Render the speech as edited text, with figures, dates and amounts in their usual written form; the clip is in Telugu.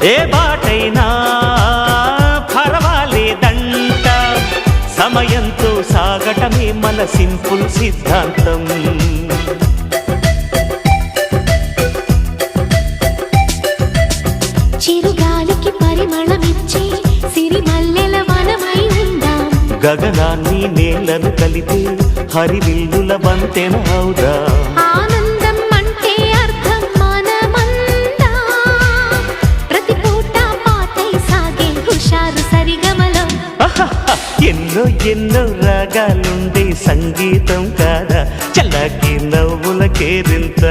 ఏ బాటైనా పర్వాలేదంట, సమయంతో సాగటమే మన సింపుల్ సిద్ధాంతం. చిరుగాలికి పరిమళమిచ్చే సిరిమల్లెల వనమై ఉందాం, గగనాన్ని నేలను కలిపే హరివిల్లుల వంతెన అవుదాం. ఆనందం అంటే అర్థం మనమందా, ప్రతి పూట పాటై సాగే హుషారు సరిగమలో. ఎన్నో ఎన్నో రాగాలుండే సంగీతం కాదా, చల్లకి నవ్వుల కేరింత.